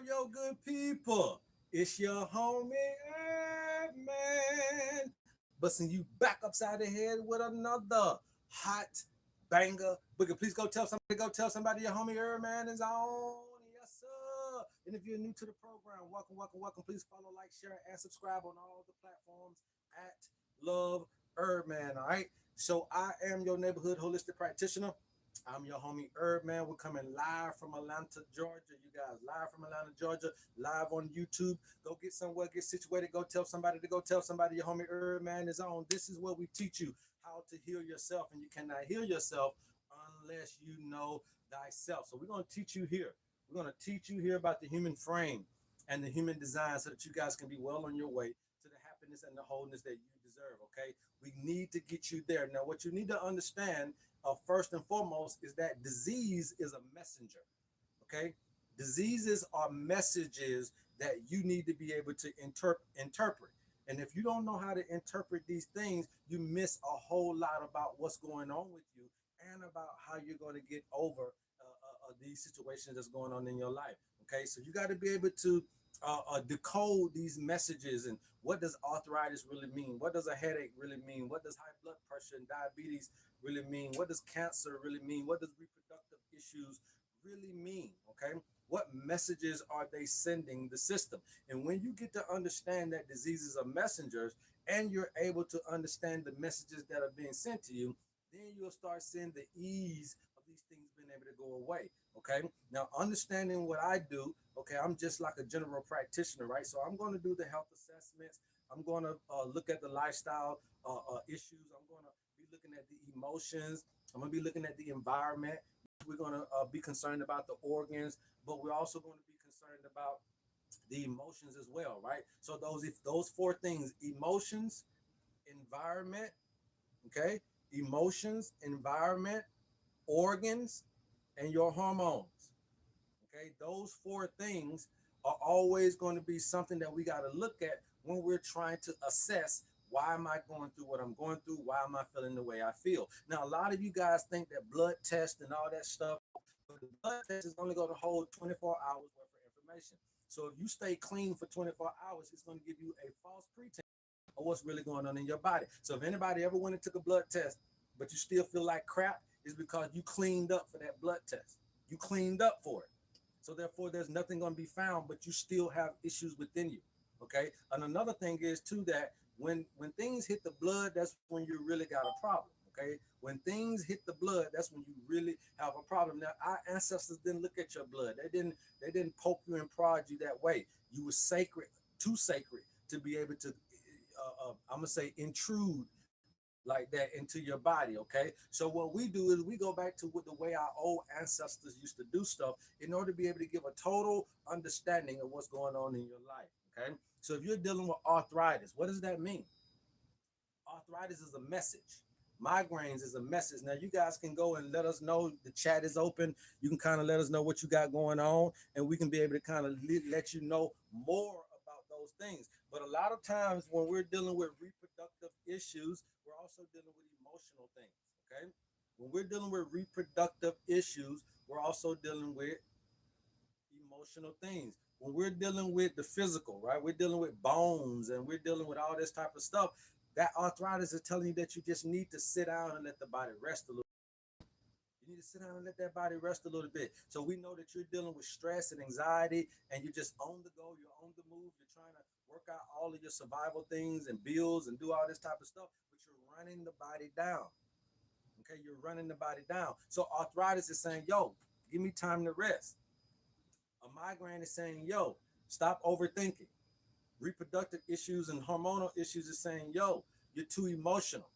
Yo, good people. It's your homie, man. Busting you back upside the head with another hot banger. Boogie, please go tell somebody your homie, man is on. Yes, sir. And if you're new to the program, welcome. Please follow, like, share, and subscribe on all the platforms at Love Man. All right. So I am your neighborhood holistic practitioner. I'm your homie Man. We're coming live from Atlanta, Georgia. You guys, live from Atlanta, Georgia, live on YouTube. Go get somewhere, get situated. Go tell somebody to go tell somebody your homie Man is on. This is where we teach you how to heal yourself, and you cannot heal yourself unless you know thyself. So we're going to teach you here. We're going to teach you here about the human frame and the human design so that you guys can be well on your way to the happiness and the wholeness that you deserve, okay? We need to get you there. Now, what you need to understand first and foremost is that disease is a messenger. Okay, diseases are messages that you need to be able to interpret. And if you don't know how to interpret these things, you miss a whole lot about what's going on with you and about how you're going to get over these situations that's going on in your life. Okay, so you got to be able to decode these messages. And what does arthritis really mean? What does a headache really mean? What does high blood pressure and diabetes really mean? What does cancer really mean? What does reproductive issues really mean? Okay, what messages are they sending the system? And when you get to understand that diseases are messengers, and you're able to understand the messages that are being sent to you, then you'll start seeing the ease of these things being able to go away. Okay, now understanding what I do, okay, I'm just like a general practitioner, right? So I'm going to do the health assessments. I'm going to look at the lifestyle issues. I'm going to be looking at the emotions. I'm going to be looking at the environment. We're going to be concerned about the organs, but we're also going to be concerned about the emotions as well, right? So those four things: emotions, environment, okay, emotions, environment, organs, and your hormones. Okay, those four things are always going to be something that we got to look at when we're trying to assess why am I going through what I'm going through? Why am I feeling the way I feel? Now, a lot of you guys think that blood test and all that stuff, but the blood test is only going to hold 24 hours worth of information. So if you stay clean for 24 hours, it's going to give you a false pretense of what's really going on in your body. So if anybody ever went and took a blood test, but you still feel like crap, it's because you cleaned up for that blood test. You cleaned up for it. So therefore, there's nothing going to be found, but you still have issues within you. Okay. And another thing is too that when things hit the blood, that's when you really got a problem. Okay. When things hit the blood, that's when you really have a problem. Now, our ancestors didn't look at your blood. They didn't poke you and prod you that way. You were sacred, too sacred to be able to I'm gonna say intrude like that into your body. Okay, so what we do is we go back to what the way our old ancestors used to do stuff in order to be able to give a total understanding of what's going on in your life. Okay, so if you're dealing with arthritis, what does that mean? Arthritis is a message. Migraines is a message. Now you guys can go and let us know. The chat is open. You can kind of let us know what you got going on, and we can be able to kind of let you know more about those things. But a lot of times when we're dealing with reproductive issues, we're also dealing with emotional things. Okay, when we're dealing with reproductive issues, we're also dealing with emotional things. When we're dealing with the physical, right? We're dealing with bones and we're dealing with all this type of stuff. That arthritis is telling you that you just need to sit down and let the body rest a little. You need to sit down and let that body rest a little bit. So we know that you're dealing with stress and anxiety, and you're just on the go, you're on the move, you're trying to work out all of your survival things and bills and do all this type of stuff, but you're running the body down. Okay, you're running the body down. So arthritis is saying, yo, give me time to rest. A migraine is saying, yo, stop overthinking. Reproductive issues and hormonal issues is saying, yo, you're too emotional.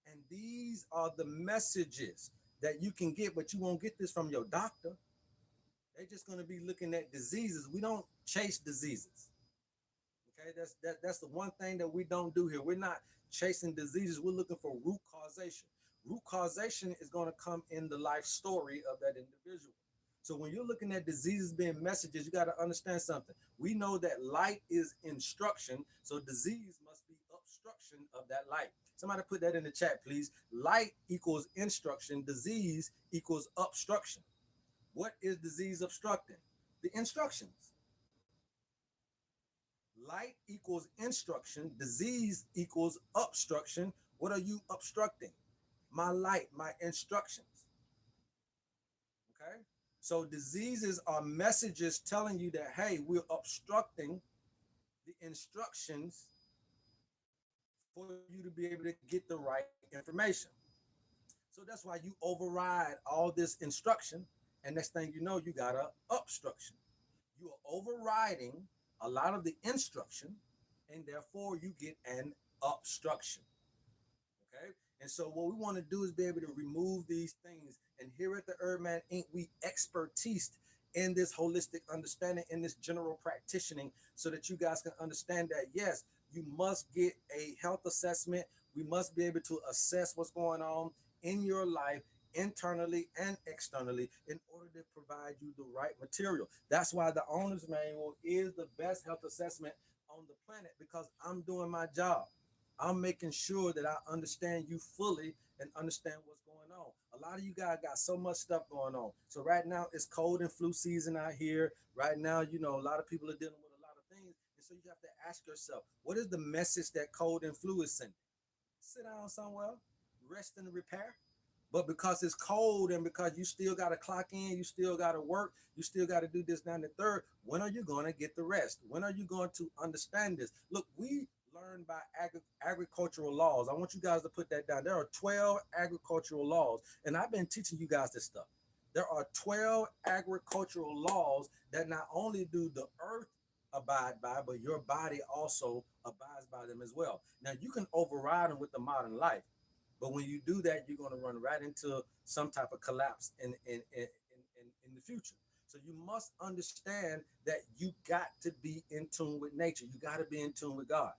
And these are the messages that you can get, but you won't get this from your doctor. They're just going to be looking at diseases. We don't chase diseases. Okay, that's the one thing that we don't do here. We're not chasing diseases. We're looking for root causation. Root causation is going to come in the life story of that individual. So when you're looking at diseases being messages, you got to understand something. We know that light is instruction, so disease must be obstruction of that light. Somebody put that in the chat, please. Light equals instruction, disease equals obstruction. What is disease obstructing? The instructions. Light equals instruction. Disease equals obstruction. What are you obstructing? My light, my instructions. Okay. So diseases are messages telling you that, hey, we're obstructing the instructions for you to be able to get the right information. So that's why you override all this instruction, and next thing you know, you got a obstruction. You are overriding a lot of the instruction, and therefore you get an obstruction. Okay. And so what we want to do is be able to remove these things. And here at the Erdman Inc., we expertise in this holistic understanding, in this general practicing, so that you guys can understand that, yes, you must get a health assessment. We must be able to assess what's going on in your life internally and externally in order to provide you the right material. That's why the owner's manual is the best health assessment on the planet, because I'm doing my job. I'm making sure that I understand you fully and understand what's going on. A lot of you guys got so much stuff going on. So right now it's cold and flu season out here. Right now, a lot of people are dealing with a lot of things. And so you have to ask yourself, what is the message that cold and flu is sending? Sit down somewhere, rest and repair. But because it's cold and because you still got to clock in, you still got to work, you still got to do this, down the third, when are you going to get the rest? When are you going to understand this? Look, we learn by agricultural laws. I want you guys to put that down. There are 12 agricultural laws, and I've been teaching you guys this stuff. There are 12 agricultural laws that not only do the earth abide by, but your body also abides by them as well. Now, you can override them with the modern life. But when you do that, you're going to run right into some type of collapse in the future. So you must understand that you got to be in tune with nature. You got to be in tune with God.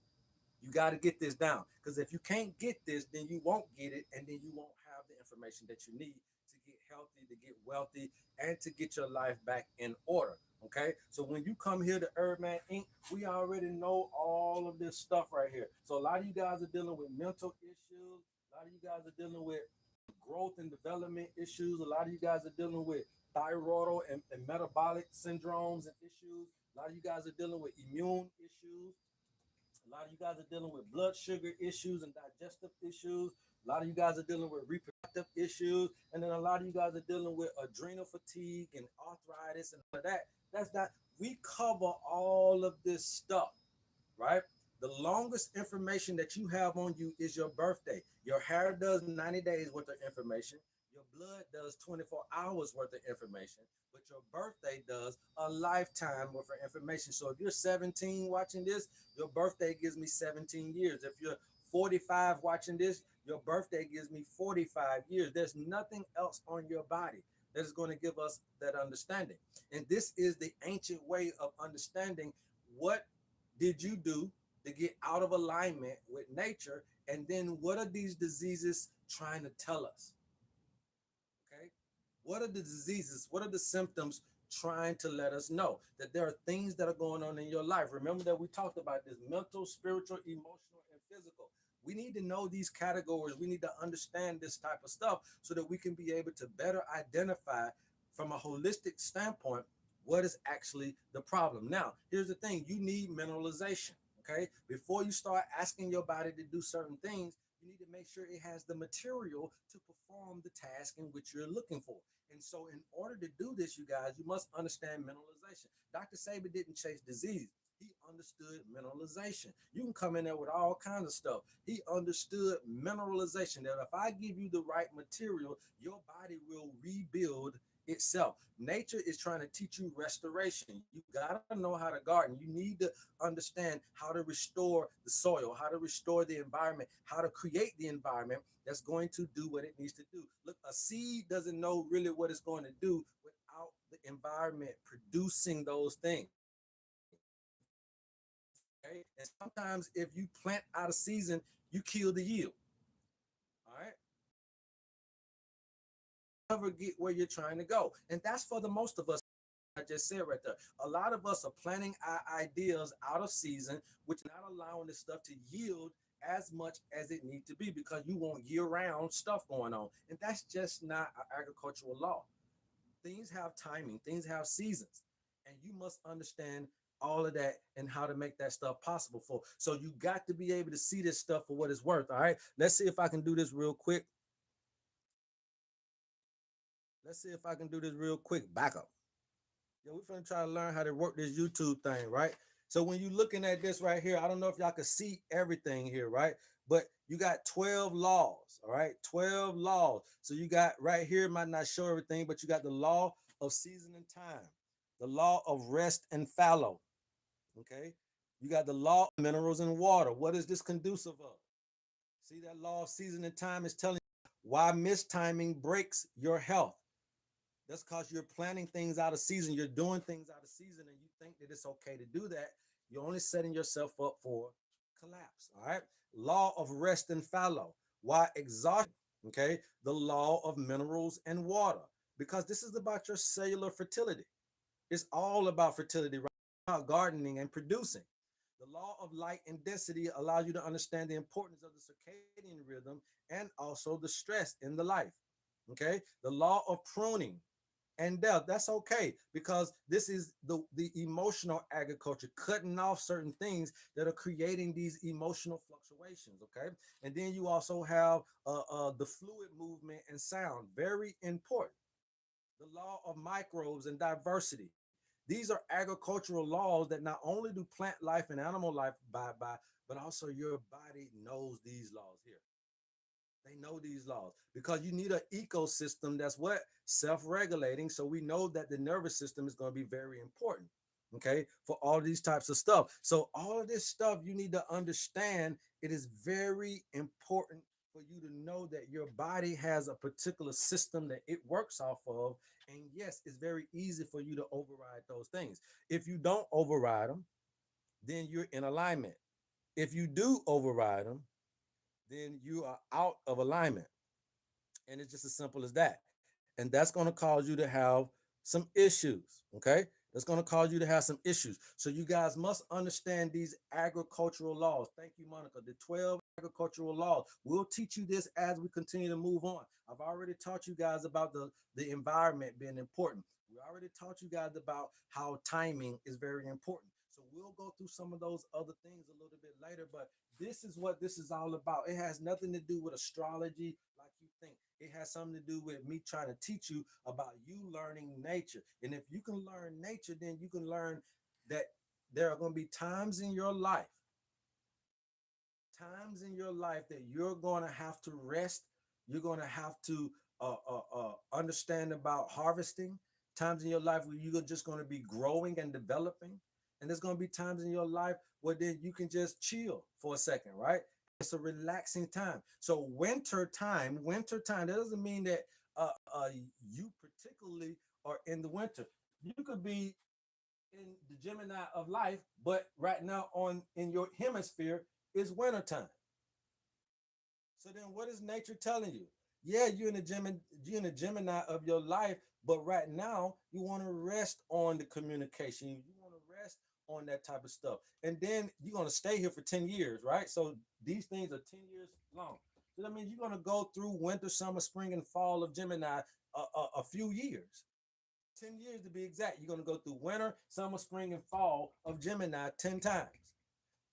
You got to get this down. Because if you can't get this, then you won't get it. And then you won't have the information that you need to get healthy, to get wealthy, and to get your life back in order. Okay. So when you come here to Erdman Inc., we already know all of this stuff right here. So a lot of you guys are dealing with mental issues. A lot of you guys are dealing with growth and development issues. A lot of you guys are dealing with thyroidal and metabolic syndromes and issues. A lot of you guys are dealing with immune issues. A lot of you guys are dealing with blood sugar issues and digestive issues. A lot of you guys are dealing with reproductive issues. And then a lot of you guys are dealing with adrenal fatigue and arthritis and all of that. That's not, we cover all of this stuff, right? The longest information that you have on you is your birthday. Your hair does 90 days worth of information. Your blood does 24 hours worth of information, but your birthday does a lifetime worth of information. So if you're 17 watching this, your birthday gives me 17 years. If you're 45 watching this, your birthday gives me 45 years. There's nothing else on your body that is going to give us that understanding. And this is the ancient way of understanding what did you do to get out of alignment with nature? And then what are these diseases trying to tell us? Okay. What are the diseases? What are the symptoms trying to let us know that there are things that are going on in your life? Remember that we talked about this: mental, spiritual, emotional, and physical. We need to know these categories. We need to understand this type of stuff so that we can be able to better identify from a holistic standpoint what is actually the problem. Now, here's the thing: you need mineralization. Okay. Before you start asking your body to do certain things, you need to make sure it has the material to perform the task in which you're looking for. And so, in order to do this, you guys, you must understand mineralization. Dr. Saber didn't chase disease. He understood mineralization. You can come in there with all kinds of stuff. He understood mineralization. That if I give you the right material, your body will rebuild itself. Nature is trying to teach you restoration. You got to know how to garden. You need to understand how to restore the soil, how to restore the environment, how to create the environment that's going to do what it needs to do. Look, a seed doesn't know really what it's going to do without the environment producing those things. Okay. And sometimes if you plant out of season, you kill the yield. All right. Never get where you're trying to go. And that's for the most of us. I just said right there. A lot of us are planting our ideas out of season, which is not allowing this stuff to yield as much as it needs to be because you want year-round stuff going on. And that's just not an agricultural law. Things have timing, things have seasons. And you must understand all of that and how to make that stuff possible for. So you got to be able to see this stuff for what it's worth. All right. Let's see if I can do this real quick. Let's see if I can do this real quick. Backup. Yeah, we're gonna try to learn how to work this YouTube thing, right? So when you're looking at this right here, I don't know if y'all can see everything here, right? But you got 12 laws, all right? 12 laws. So you got right here, might not show everything, but you got the law of season and time, the law of rest and fallow, okay? You got the law of minerals and water. What is this conducive of? See, that law of season and time is telling you why mistiming breaks your health. That's because you're planning things out of season. You're doing things out of season, and you think that it's okay to do that. You're only setting yourself up for collapse. All right. Law of rest and fallow. Why exhaustion? Okay. The law of minerals and water, because this is about your cellular fertility. It's all about fertility, right? About gardening and producing. The law of light and density allows you to understand the importance of the circadian rhythm and also the stress in the life. Okay. The law of pruning and death. That's okay, because this is the emotional agriculture, cutting off certain things that are creating these emotional fluctuations. Okay. And then you also have the fluid movement and sound, very important. The law of microbes and diversity. These are agricultural laws that not only do plant life and animal life abide by, but also your body knows these laws here. They know these laws because you need an ecosystem that's what self-regulating. So we know that the nervous system is going to be very important. Okay, for all these types of stuff. So all of this stuff you need to understand. It is very important for you to know that your body has a particular system that it works off of. And yes, it's very easy for you to override those things. If you don't override them, then you're in alignment. If you do override them, then you are out of alignment. And it's just as simple as that. And that's going to cause you to have some issues. Okay. That's going to cause you to have some issues. So you guys must understand these agricultural laws. Thank you, Monica. The 12 agricultural laws. We'll teach you this as we continue to move on. I've already taught you guys about the environment being important. We already taught you guys about how timing is very important. So we'll go through some of those other things a little bit later, but this is what this is all about. It has nothing to do with astrology like you think. It has something to do with me trying to teach you about you learning nature. And if you can learn nature, then you can learn that there are going to be times in your life that you're going to have to rest. You're going to have to understand about harvesting. Times in your life where you're just going to be growing and developing. And there's going to be times in your life where then you can just chill for a second, right? It's a relaxing time. So winter time, that doesn't mean that you particularly are in the winter. You could be in the Gemini of life, but right now on in your hemisphere is wintertime. So then what is nature telling you? Yeah, you're in the Gemini of your life, but right now you want to rest on the communication. You want to rest on that type of stuff. And then you're going to stay here for 10 years, right? So these things are 10 years long. So that means you're going to go through winter, summer, spring, and fall of Gemini a few years. 10 years to be exact. You're going to go through winter, summer, spring, and fall of Gemini 10 times.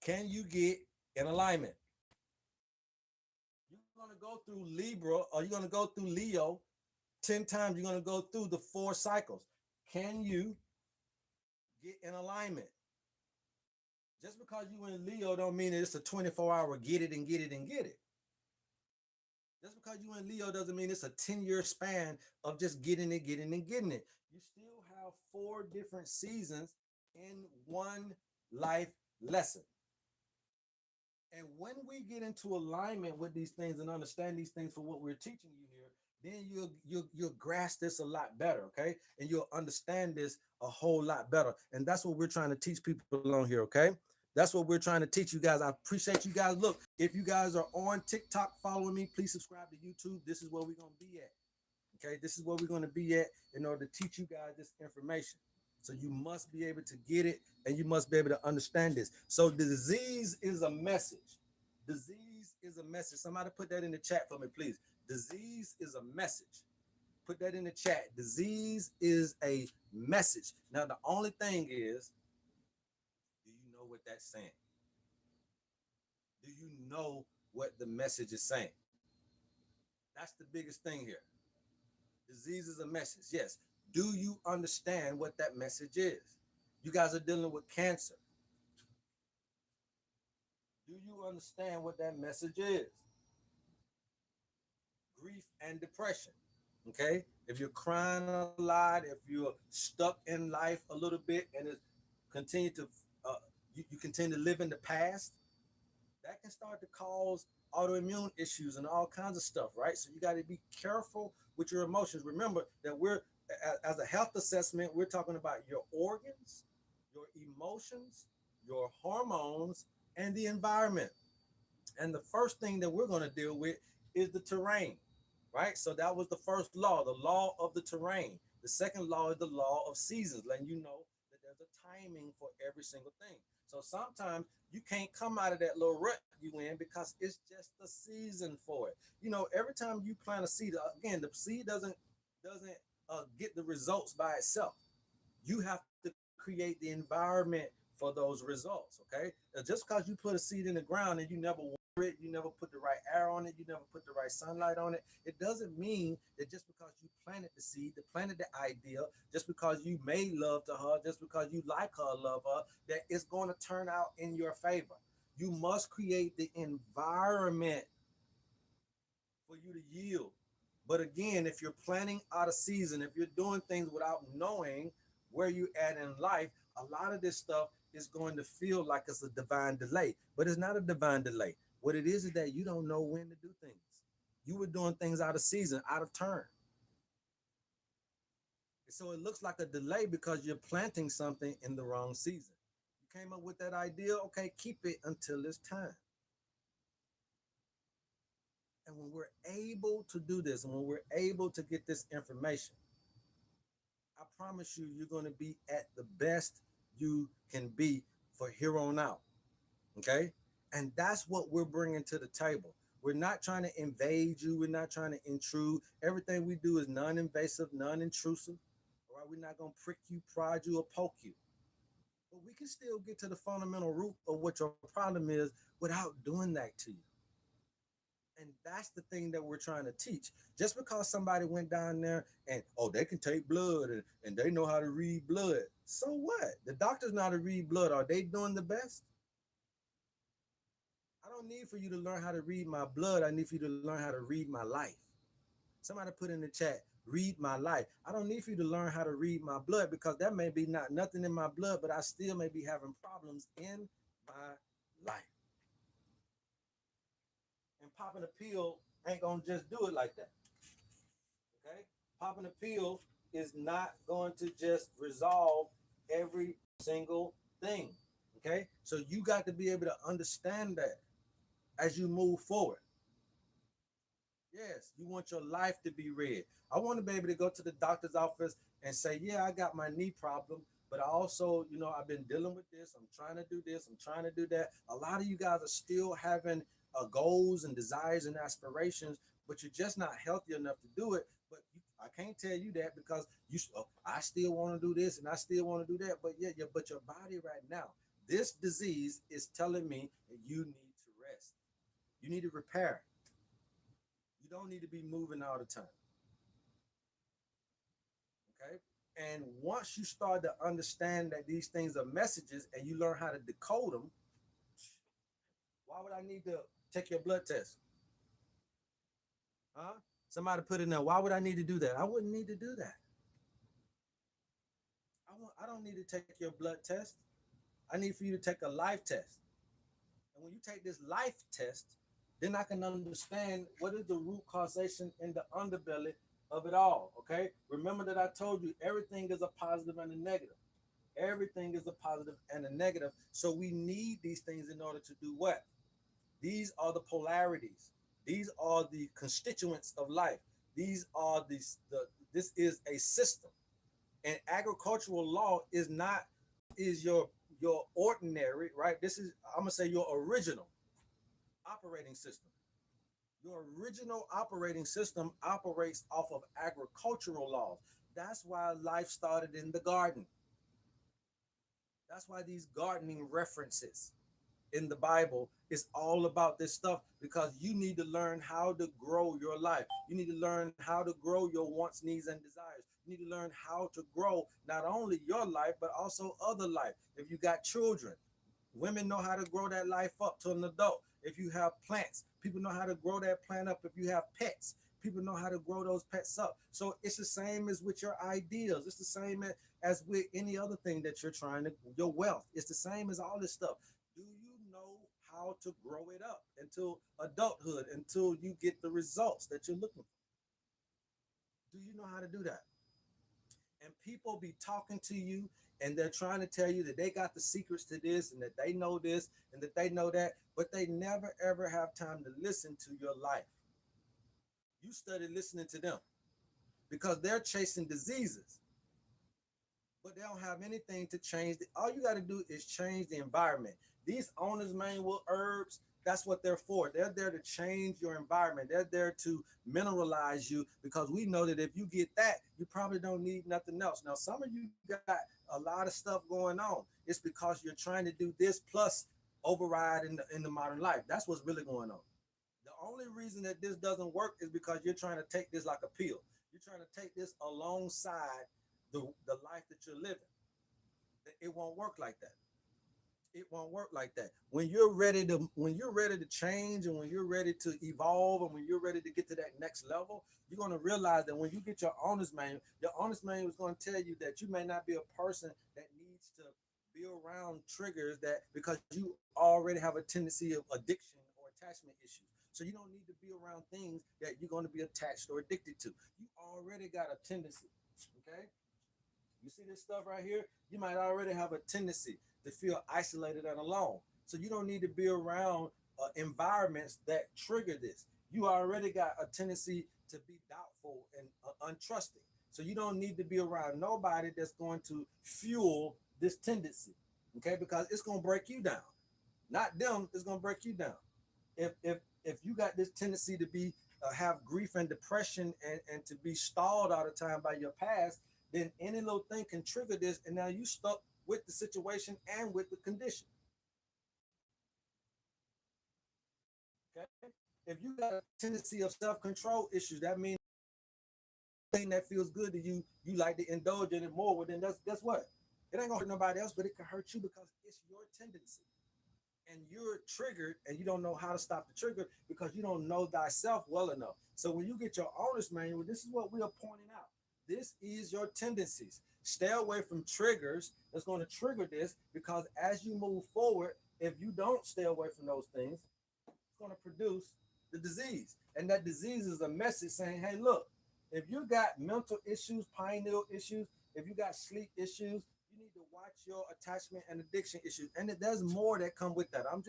Can you get in alignment? You're going to go through Libra or you're going to go through Leo 10 times. You're going to go through the 4 cycles. Can you get in alignment? Just because you in Leo don't mean that it's a 24-hour get it and get it and get it. Just because you in Leo doesn't mean it's a 10-year span of just getting it, getting it, getting it. You still have 4 different seasons in one life lesson. And when we get into alignment with these things and understand these things for what we're teaching you here, then you'll grasp this a lot better, okay? And you'll understand this a whole lot better. And that's what we're trying to teach people on here, okay? That's what we're trying to teach you guys. I appreciate you guys. Look, if you guys are on TikTok following me, please subscribe to YouTube. This is where we're gonna be at. Okay, this is where we're gonna be at in order to teach you guys this information. So you must be able to get it and you must be able to understand this. So the disease is a message. Disease is a message. Somebody put that in the chat for me, please. Disease is a message. Put that in the chat. Disease is a message. Now, the only thing is, do you know what that's saying? Do you know what the message is saying? That's the biggest thing here. Disease is a message. Yes. Do you understand what that message is? You guys are dealing with cancer. Do you understand what that message is? Grief and depression. Okay. If you're crying a lot, if you're stuck in life a little bit and it continue to uh, you continue to live in the past, that can start to cause autoimmune issues and all kinds of stuff, right? So you got to be careful with your emotions. Remember that we're, as a health assessment, we're talking about your organs, your emotions, your hormones, and the environment. And the first thing that we're going to deal with is the terrain, right? So that was the first law, the law of the terrain. The second law is the law of seasons, letting you know that there's a timing for every single thing. So sometimes you can't come out of that little rut you in because it's just the season for it. You know, every time you plant a seed, again, the seed doesn't get the results by itself. You have to create the environment for those results. Okay, just because you put a seed in the ground and you never water it, you never put the right air on it, you never put the right sunlight on it, it doesn't mean that just because you planted the seed, that planted the idea, just because you made love to her, just because you like her, love her, that it's going to turn out in your favor. You must create the environment for you to yield. But again, if you're planning out of season, if you're doing things without knowing where you at in life, a lot of this stuff is going to feel like it's a divine delay. But it's not a divine delay. What it is that you don't know when to do things. You were doing things out of season, out of turn. So it looks like a delay because you're planting something in the wrong season. You came up with that idea, okay, keep it until it's time. And when we're able to do this, and when we're able to get this information, I promise you, you're going to be at the best you can be for here on out. Okay. And that's what we're bringing to the table. We're not trying to invade you. We're not trying to intrude. Everything we do is non invasive, non intrusive. All right. We're not going to prick you, prod you, or poke you. But we can still get to the fundamental root of what your problem is without doing that to you. And that's the thing that we're trying to teach. Just because somebody went down there and, oh, they can take blood and they know how to read blood. So what? The doctors know how to read blood. Are they doing the best? I don't need for you to learn how to read my blood. I need for you to learn how to read my life. Somebody put in the chat, read my life. I don't need for you to learn how to read my blood because that may be not nothing in my blood, but I still may be having problems in my life. And popping a pill ain't gonna just do it like that. Okay, popping a pill is not going to just resolve every single thing. Okay, so you got to be able to understand that as you move forward. Yes, you want your life to be read. I want to be able to go to the doctor's office and say, yeah, I got my knee problem, but I also, I've been dealing with this. I'm trying to do this. I'm trying to do that. A lot of you guys are still having goals and desires and aspirations, but you're just not healthy enough to do it. But I can't tell you that because I still want to do this and I still want to do that. But but your body right now, this disease is telling me that you need to rest. You need to repair. You don't need to be moving all the time. Okay. And once you start to understand that these things are messages and you learn how to decode them, why would I need to take your blood test? Huh? Somebody put in there, why would I need to do that? I wouldn't need to do that. I don't need to take your blood test. I need for you to take a life test. And when you take this life test, then I can understand what is the root causation in the underbelly of it all. Okay. Remember that I told you everything is a positive and a negative. Everything is a positive and a negative. So we need these things in order to do what? These are the polarities. These are the constituents of life. These are this is a system. And agricultural law is not is your ordinary, right? This is I'm gonna say your original operating system. Your original operating system operates off of agricultural laws. That's why life started in the garden. That's why these gardening references in the Bible is all about this stuff, because you need to learn how to grow your life. You need to learn how to grow your wants, needs, and desires. You need to learn how to grow not only your life, but also other life. If you got children, women know how to grow that life up to an adult. If you have plants, people know how to grow that plant up. If you have pets, people know how to grow those pets up. So it's the same as with your ideas. It's the same as with any other thing that you're trying to, your wealth. It's the same as all this stuff. Do you know how to grow it up until adulthood, until you get the results that you're looking for? Do you know how to do that? And people be talking to you, and they're trying to tell you that they got the secrets to this and that they know this and that they know that, but they never ever have time to listen to your life. You study listening to them because they're chasing diseases, but they don't have anything to change. All you got to do is change the environment. These owner's manual herbs, that's what they're for. They're there to change your environment. They're there to mineralize you, because we know that if you get that, you probably don't need nothing else. Now, some of you got a lot of stuff going on. It's because you're trying to do this plus override in the modern life. That's what's really going on. The only reason that this doesn't work is because you're trying to take this like a pill. You're trying to take this alongside the life that you're living. It won't work like that. It won't work like that. When you're ready to change, and when you're ready to evolve, and when you're ready to get to that next level, you're going to realize that when you get your honest manual is going to tell you that you may not be a person that needs to be around triggers, that because you already have a tendency of addiction or attachment issues. So you don't need to be around things that you're going to be attached or addicted to. You already got a tendency. Okay? You see this stuff right here? You might already have a tendency to feel isolated and alone. So you don't need to be around environments that trigger this. You already got a tendency to be doubtful and untrusting. So you don't need to be around nobody that's going to fuel this tendency. Okay? Because it's going to break you down. Not them, it's going to break you down. If you got this tendency to be have grief and depression, and to be stalled all the time by your past, then any little thing can trigger this, and now you stuck with the situation and with the condition. Okay, if you got a tendency of self-control issues, that means thing that feels good to you like to indulge in it more. Well, then that's guess what? It ain't gonna hurt nobody else, but it can hurt you because it's your tendency. And you're triggered, and you don't know how to stop the trigger because you don't know thyself well enough. So when you get your owner's manual, this is what we are pointing out. This is your tendencies. Stay away from triggers that's going to trigger this, because as you move forward, if you don't stay away from those things, it's going to produce the disease. And that disease is a message saying, hey, look, if you got mental issues, pineal issues, if you got sleep issues, you need to watch your attachment and addiction issues. And there's more that come with that. I'm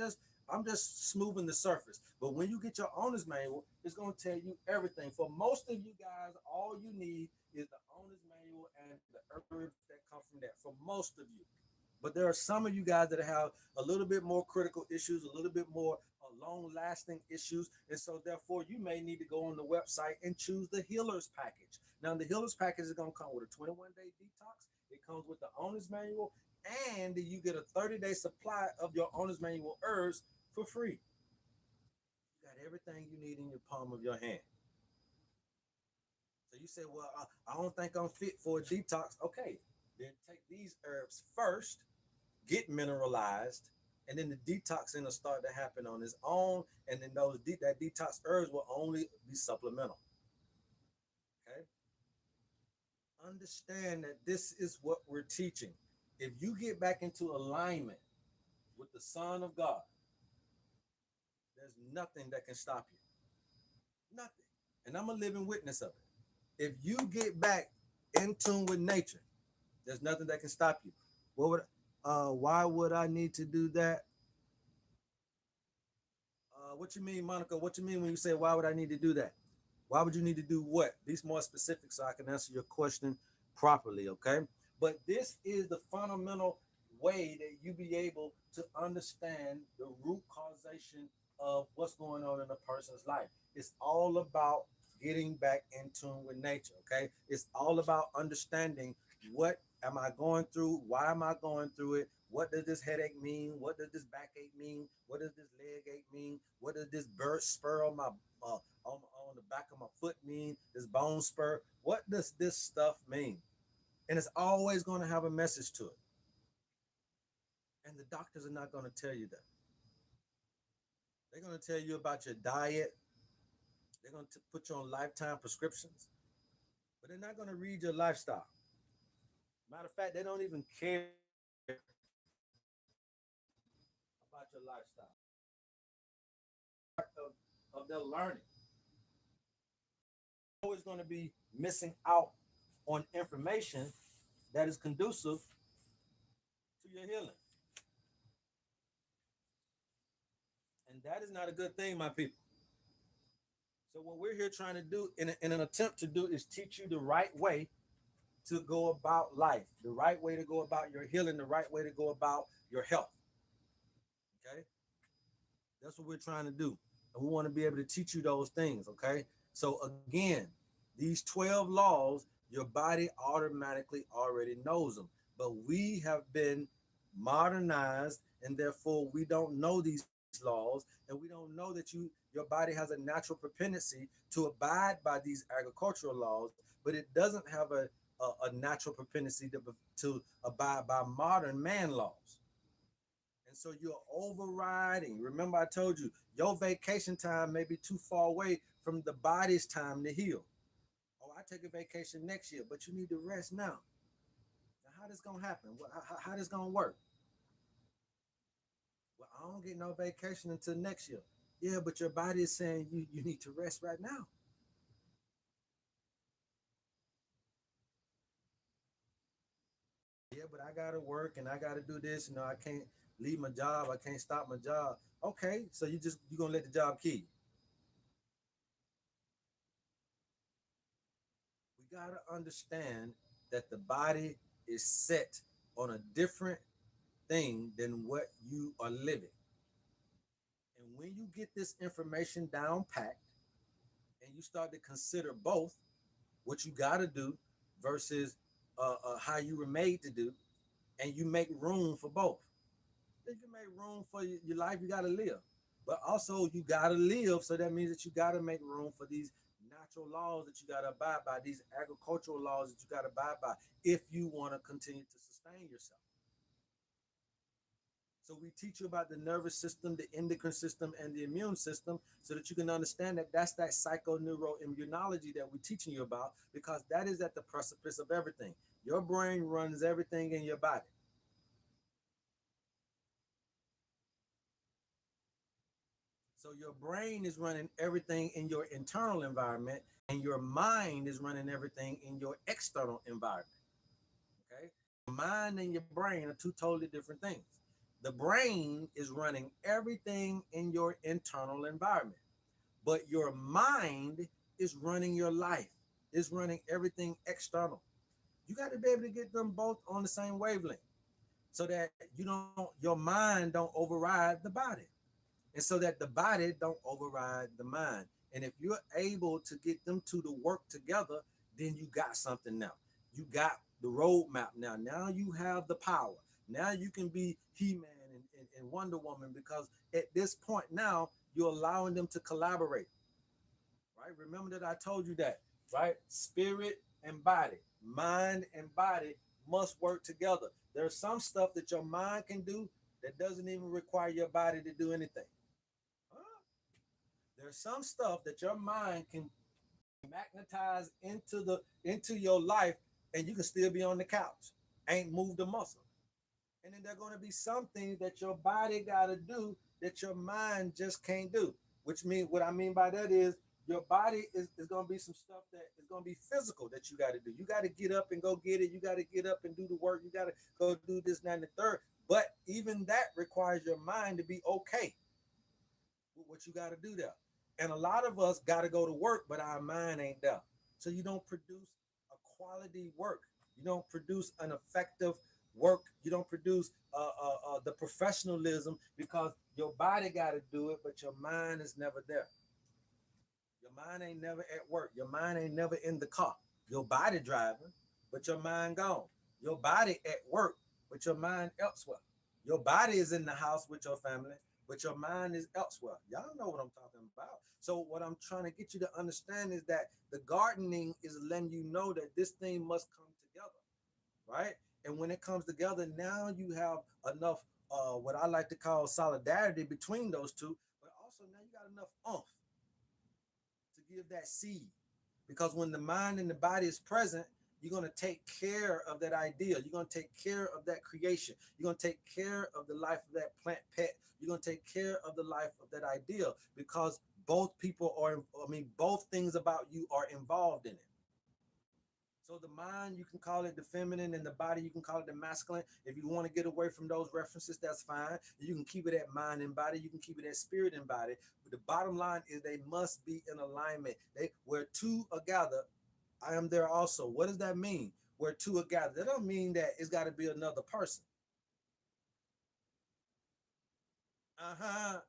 just smoothing the surface. But when you get your owner's manual, it's going to tell you everything. For most of you guys, all you need is the owner's manual and the herbs that come from that. For most of you. But there are some of you guys that have a little bit more critical issues, a little bit more long lasting issues. And so, therefore, you may need to go on the website and choose the Healers Package. Now, the Healers Package is going to come with a 21-day detox, it comes with the owner's manual, and you get a 30-day supply of your owner's manual herbs for free. You got everything you need in your palm of your hand. So you say, well, I don't think I'm fit for a detox. Okay, then take these herbs first, get mineralized, and then the detoxing will start to happen on its own. And then that detox herbs will only be supplemental. Okay, understand that this is what we're teaching. If you get back into alignment with the Son of God, there's nothing that can stop you. Nothing. And I'm a living witness of it. If you get back in tune with nature, there's nothing that can stop you. Why would I need to do that? What you mean, Monica? What you mean when you say why would I need to do that? Why would you need to do what? Be more specific so I can answer your question properly, okay? But this is the fundamental way that you be able to understand the root causation of what's going on in a person's life. It's all about getting back in tune with nature. Okay, it's all about understanding what am I going through, why am I going through it, what does this headache mean, what does this backache mean, what does this leg ache mean, what does this bird spur on my on the back of my foot mean, this bone spur, what does this stuff mean? And it's always going to have a message to it. And the doctors are not going to tell you that. They're going to tell you about your diet. They're going to put you on lifetime prescriptions, but they're not going to read your lifestyle. Matter of fact, they don't even care about your lifestyle. Of their learning, always going to be missing out on information that is conducive to your healing. And that is not a good thing, my people. So what we're here trying to do in an attempt to do is teach you the right way to go about life, the right way to go about your healing, the right way to go about your health. Okay? That's what we're trying to do. And we want to be able to teach you those things. Okay? So again, these 12 laws, your body automatically already knows them. But we have been modernized, and therefore we don't know these laws, and we don't know that your body has a natural propensity to abide by these agricultural laws, but it doesn't have a natural propensity to abide by modern man laws. And so you're overriding. Remember, I told you your vacation time may be too far away from the body's time to heal. Oh, I take a vacation next year, but you need to rest now. Now, how this gonna happen? How this gonna work? Well, I don't get no vacation until next year. Yeah, but your body is saying you need to rest right now. Yeah, but I gotta work and I gotta do this. You know, I can't leave my job. I can't stop my job. Okay, so you gonna let the job kill you. We gotta understand that the body is set on a different thing than what you are living. And when you get this information down packed and you start to consider both what you got to do versus how you were made to do, and you make room for both. Then you make room for your life, you got to live. But also, you got to live. So that means that you got to make room for these natural laws that you got to abide by, these agricultural laws that you got to abide by if you want to continue to sustain yourself. So we teach you about the nervous system, the endocrine system, and the immune system, so that you can understand that that's that psychoneuroimmunology that we're teaching you about, because that is at the precipice of everything. Your brain runs everything in your body. So your brain is running everything in your internal environment, and your mind is running everything in your external environment. Okay? Your mind and your brain are two totally different things. The brain is running everything in your internal environment, but your mind is running your life, is running everything external. You got to be able to get them both on the same wavelength, so that your mind don't override the body, and so that the body don't override the mind. And if you're able to get them two to work together, then you got something now. You got the roadmap now. Now you have the power. Now you can be He-Man and Wonder Woman, because at this point now you're allowing them to collaborate. Right? Remember that I told you that, right? Spirit and body, mind and body must work together. There's some stuff that your mind can do that doesn't even require your body to do anything. Huh? There's some stuff that your mind can magnetize into your life, and you can still be on the couch, ain't moved a muscle. And then there are going to be some things that your body got to do that your mind just can't do. Which means, what I mean by that is, your body is going to be some stuff that is going to be physical that you got to do. You got to get up and go get it. You got to get up and do the work. You got to go do this, that, and the third. But even that requires your mind to be okay with what you got to do there. And a lot of us got to go to work, but our mind ain't there. So you don't produce a quality work. You don't produce an effective work. You don't produce the professionalism because your body got to do it, but your mind is never there. Your mind ain't never at work. Your mind ain't never in the car. Your body driving, but your mind gone. Your body at work, but your mind elsewhere. Your body is in the house with your family, but your mind is elsewhere. Y'all know what I'm talking about. So what I'm trying to get you to understand is that the gardening is letting you know that this thing must come together, right? And when it comes together, now you have enough what I like to call solidarity between those two, but also now you got enough oomph to give that seed. Because when the mind and the body is present, you're going to take care of that idea. You're going to take care of that creation. You're going to take care of the life of that plant pet. You're going to take care of the life of that idea because both people are, I mean, both things about you are involved in it. So the mind, you can call it the feminine, and the body, you can call it the masculine. If you want to get away from those references, that's fine. You can keep it at mind and body. You can keep it at spirit and body. But the bottom line is they must be in alignment. They where two are gathered, I am there also. What does that mean? Where two are gathered. That don't mean that it's got to be another person. Uh-huh.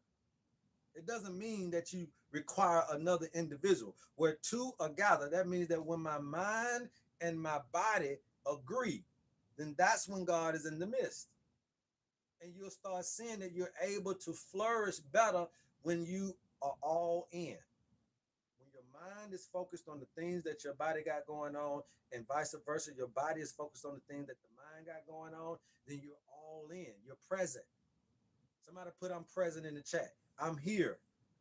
It doesn't mean that you require another individual. Where two are gathered, that means that when my mind and my body agree, then that's when God is in the midst. And you'll start seeing that you're able to flourish better when you are all in. When your mind is focused on the things that your body got going on, and vice versa, your body is focused on the things that the mind got going on, then you're all in. You're present. Somebody put I'm present in the chat. I'm here.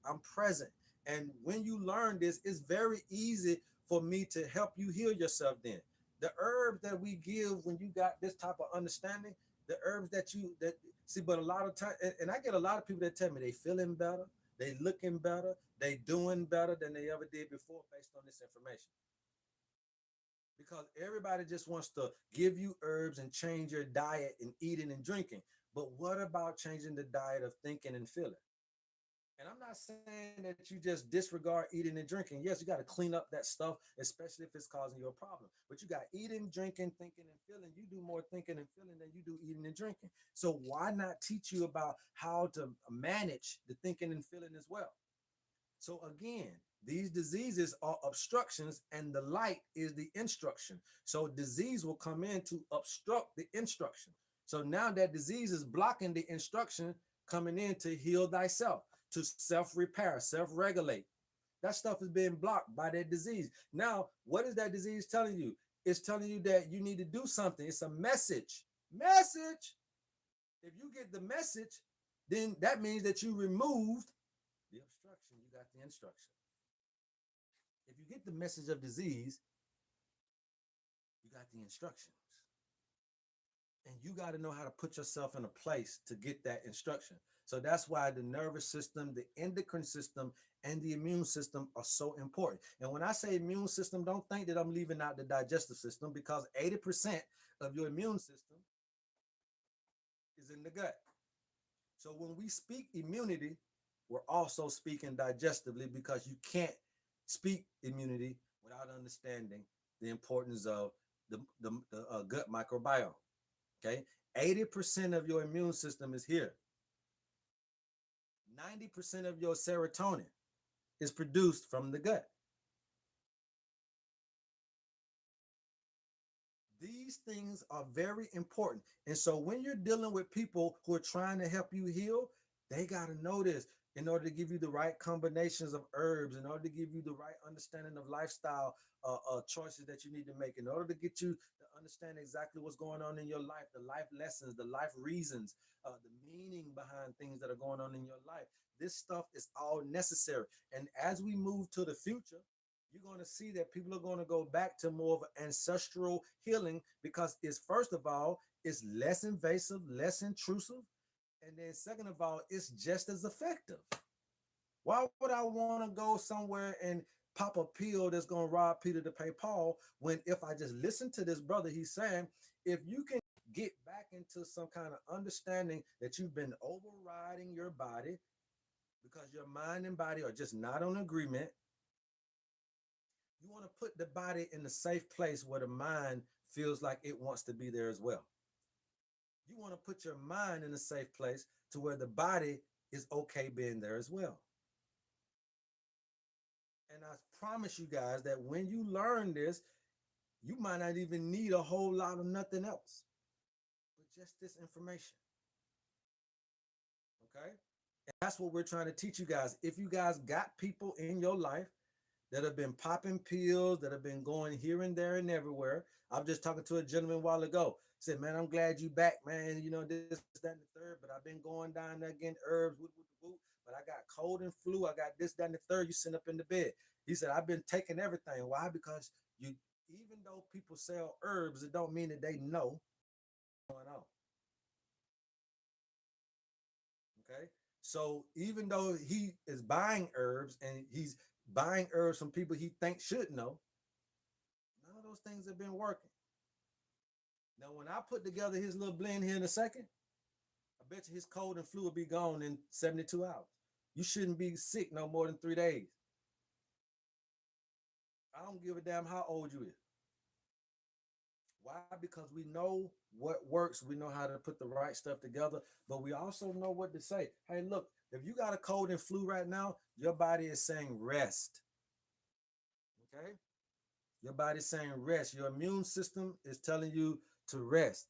I'm present. And when you learn this, it's very easy for me to help you heal yourself then. The herbs that we give when you got this type of understanding, the herbs that you that see, but a lot of time, and I get a lot of people that tell me they feeling better, they looking better, they doing better than they ever did before based on this information. Because everybody just wants to give you herbs and change your diet and eating and drinking. But what about changing the diet of thinking and feeling? And I'm not saying that you just disregard eating and drinking. Yes, you got to clean up that stuff, especially if it's causing you a problem. But you got eating, drinking, thinking, and feeling. You do more thinking and feeling than you do eating and drinking. So why not teach you about how to manage the thinking and feeling as well? So again, these diseases are obstructions, and the light is the instruction. So disease will come in to obstruct the instruction. So now that disease is blocking the instruction coming in to heal thyself, to self-repair, self-regulate. That stuff is being blocked by that disease. Now, what is that disease telling you? It's telling you that you need to do something. It's a message. Message. If you get the message, then that means that you removed the obstruction. You got the instruction. If you get the message of disease, you got the instructions. And you got to know how to put yourself in a place to get that instruction. So that's why the nervous system, the endocrine system, and the immune system are so important. And when I say immune system, don't think that I'm leaving out the digestive system because 80% of your immune system is in the gut. So when we speak immunity, we're also speaking digestively because you can't speak immunity without understanding the importance of the gut microbiome. Okay, 80% of your immune system is here. 90% of your serotonin is produced from the gut. These things are very important. And so when you're dealing with people who are trying to help you heal, they got to know this in order to give you the right combinations of herbs, in order to give you the right understanding of lifestyle choices that you need to make, in order to get you to understand exactly what's going on in your life, the life lessons, the life reasons, the meaning behind things that are going on in your life. This stuff is all necessary. And as we move to the future, you're going to see that people are going to go back to more of an ancestral healing because it's first of all, it's less invasive, less intrusive, and then second of all, it's just as effective. Why would I want to go somewhere and pop a pill that's going to rob Peter to pay Paul when if I just listen to this brother, he's saying if you can get back into some kind of understanding that you've been overriding your body because your mind and body are just not on agreement. You want to put the body in a safe place where the mind feels like it wants to be there as well. You want to put your mind in a safe place to where the body is okay being there as well. And I promise you guys that when you learn this, you might not even need a whole lot of nothing else, but just this information. Okay. And that's what we're trying to teach you guys. If you guys got people in your life that have been popping pills, that have been going here and there and everywhere. I was just talking to a gentleman a while ago. He said, man, I'm glad you back, man. You know, this, that, and the third, but I've been going down there getting herbs, but I got cold and flu. I got this, that, and the third. You sit up in the bed. He said, I've been taking everything. Why? Because you, even though people sell herbs, it don't mean that they know what's going on. Okay. So even though he is buying herbs and he's buying herbs from people he thinks should know, none of those things have been working. Now, when I put together his little blend here in a second, I bet you his cold and flu will be gone in 72 hours. You shouldn't be sick no more than 3 days. I don't give a damn how old you is. Why? Because we know what works. We know how to put the right stuff together, but we also know what to say. Hey, look, if you got a cold and flu right now, your body is saying rest. Okay? Your body's saying rest. Your immune system is telling you to rest.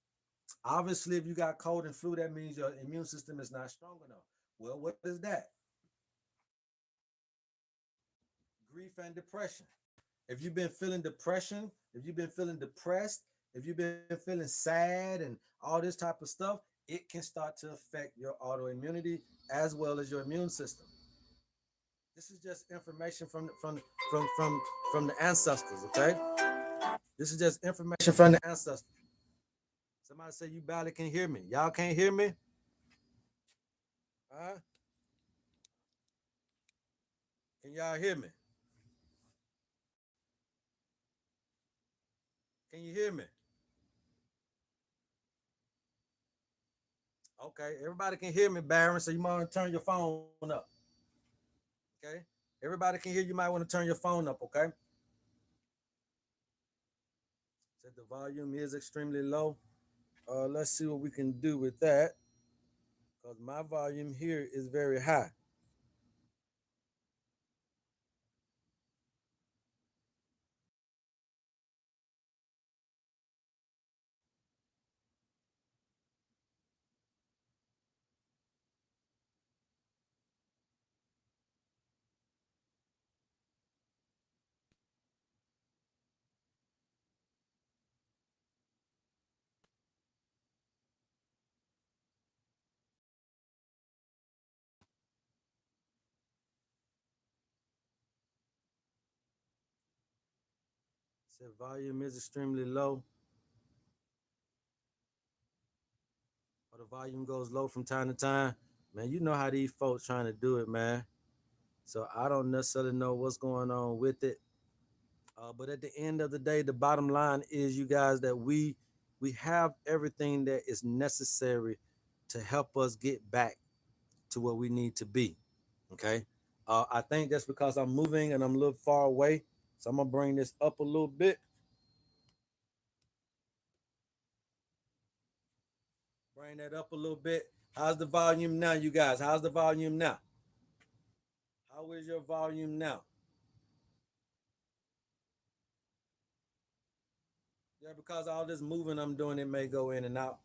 Obviously, if you got cold and flu, that means your immune system is not strong enough. Well, what is that? Grief and depression. If you've been feeling depression, if you've been feeling depressed, if you've been feeling sad and all this type of stuff, it can start to affect your autoimmunity as well as your immune system. This is just information from from the ancestors, okay? This is just information from the ancestors. Somebody say you barely can hear me. Y'all can't hear me? Huh? Can y'all hear me? Can you hear me? Okay, everybody can hear me, Baron. So you might want to turn your phone up. Okay, everybody can hear. You might want to turn your phone up. Okay. Said the volume is extremely low. Let's see what we can do with that because my volume here is very high. Said volume is extremely low, or the volume goes low from time to time. Man, you know how these folks trying to do it, man. So I don't necessarily know what's going on with it. But at the end of the day, the bottom line is, you guys, that we have everything that is necessary to help us get back to where we need to be. Okay. I think that's because I'm moving and I'm a little far away. So I'm gonna bring this up a little bit. Bring that up a little bit. How's the volume now, you guys? How's the volume now? How is your volume now? Yeah, because all this moving I'm doing, it may go in and out.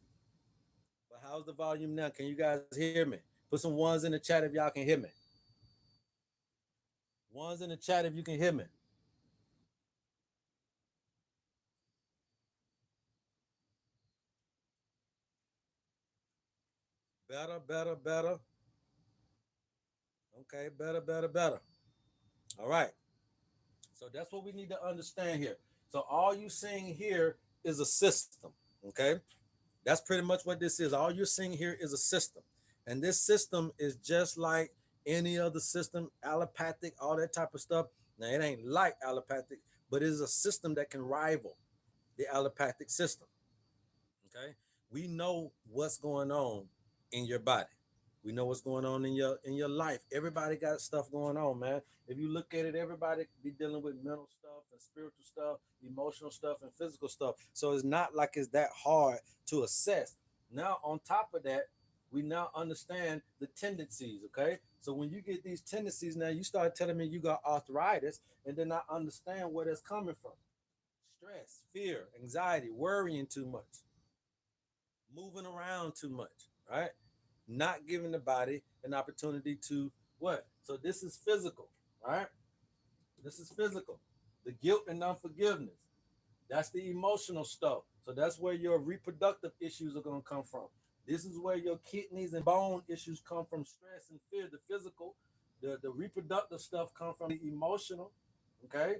But how's the volume now? Can you guys hear me? Put some ones in the chat if y'all can hear me. Ones in the chat if you can hear me. Better, better, better. Okay, better, better, better. All right. So that's what we need to understand here. So all you seeing here is a system. Okay. That's pretty much what this is. All you're seeing here is a system. And this system is just like any other system, allopathic, all that type of stuff. Now, it ain't like allopathic, but it is a system that can rival the allopathic system. Okay. We know what's going on in your body. We know what's going on in your life. Everybody got stuff going on, man. If you look at it, everybody be dealing with mental stuff and spiritual stuff, emotional stuff and physical stuff. So it's not like it's that hard to assess. Now, on top of that, we now understand the tendencies. Okay, so when you get these tendencies, now you start telling me you got arthritis, and then I understand where that's coming from: stress, fear, anxiety, worrying too much, moving around too much, right? Not giving the body an opportunity to what? So this is physical, right? This is physical. The guilt and unforgiveness. That's the emotional stuff. So that's where your reproductive issues are going to come from. This is where your kidneys and bone issues come from: stress and fear, the physical. The reproductive stuff come from the emotional, okay?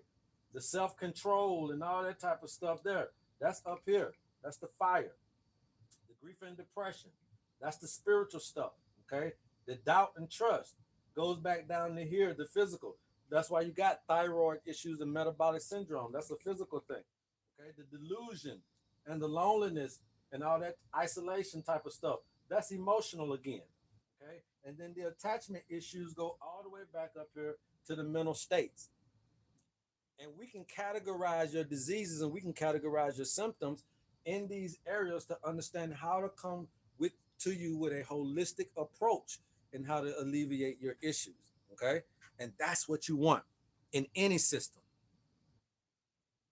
The self-control and all that type of stuff there. That's up here. That's the fire. The grief and depression. That's the spiritual stuff, okay? The doubt and trust goes back down to here, the physical. That's why you got thyroid issues and metabolic syndrome. That's a physical thing, okay? The delusion and the loneliness and all that isolation type of stuff. That's emotional again, okay? And then the attachment issues go all the way back up here to the mental states. And we can categorize your diseases and we can categorize your symptoms in these areas to understand how to come with to you with a holistic approach and how to alleviate your issues. Okay. And that's what you want in any system,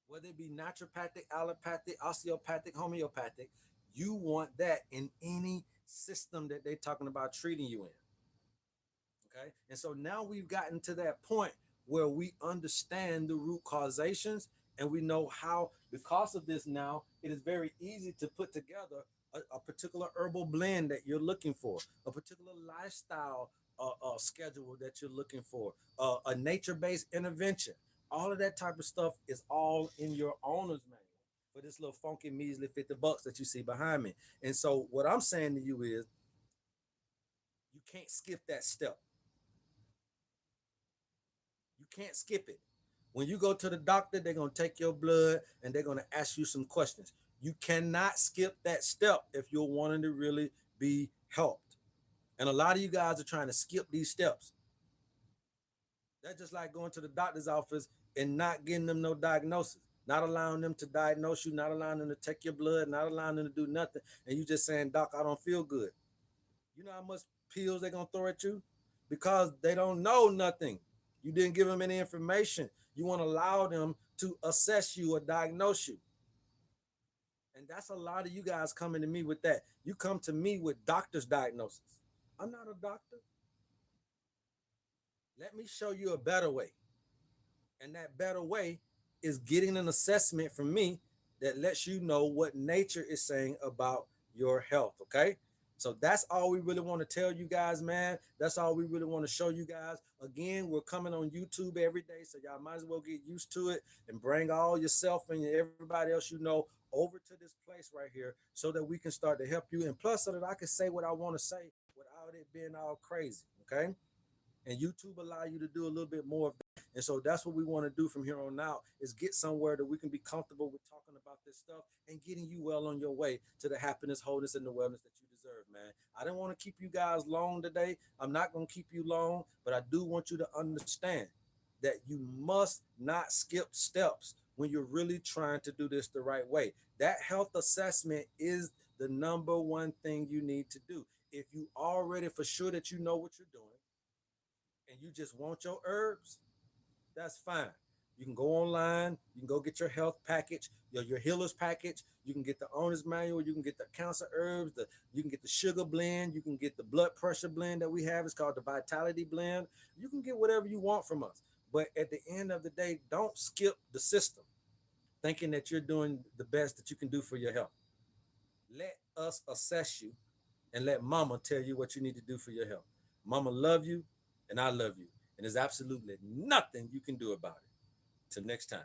whether it be naturopathic, allopathic, osteopathic, homeopathic. You want that in any system that they're talking about treating you in. Okay. And so now we've gotten to that point where we understand the root causations and we know how, because of this now, it is very easy to put together a particular herbal blend that you're looking for, a particular lifestyle schedule that you're looking for, a nature based intervention. All of that type of stuff is all in your owner's manual for this little funky measly $50 that you see behind me. And so, what I'm saying to you is, you can't skip that step. You can't skip it. When you go to the doctor, they're going to take your blood and they're going to ask you some questions. You cannot skip that step if you're wanting to really be helped. And a lot of you guys are trying to skip these steps. That's just like going to the doctor's office and not getting them no diagnosis, not allowing them to diagnose you, not allowing them to take your blood, not allowing them to do nothing. And you just saying, Doc, I don't feel good. You know how much pills they're going to throw at you? Because they don't know nothing. You didn't give them any information. You want to allow them to assess you or diagnose you. And that's a lot of you guys coming to me with that. You come to me with doctor's diagnosis. I'm not a doctor. Let me show you a better way. And that better way is getting an assessment from me that lets you know what nature is saying about your health. Okay. So that's all we really want to tell you guys, man. That's all we really want to show you guys. Again, we're coming on YouTube every day, so y'all might as well get used to it and bring all yourself and everybody else you know over to this place right here so that we can start to help you. And plus, so that I can say what I want to say without it being all crazy. Okay. And YouTube allow you to do a little bit more of that. And so that's what we want to do from here on out is get somewhere that we can be comfortable with talking about this stuff and getting you well on your way to the happiness, wholeness, and the wellness that you deserve, man. I didn't want to keep you guys long today. I'm not going to keep you long, but I do want you to understand that you must not skip steps when you're really trying to do this the right way. That health assessment is the number one thing you need to do. If you already for sure that you know what you're doing, and you just want your herbs, that's fine. You can go online, you can go get your health package, your healer's package, you can get the owner's manual, you can get the cancer herbs, you can get the sugar blend, you can get the blood pressure blend that we have. It's called the Vitality Blend. You can get whatever you want from us. But at the end of the day, don't skip the system thinking that you're doing the best that you can do for your health. Let us assess you and let mama tell you what you need to do for your health. Mama love you and I love you. And there's absolutely nothing you can do about it. Till next time.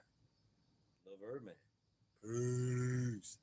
Love her, man. Peace.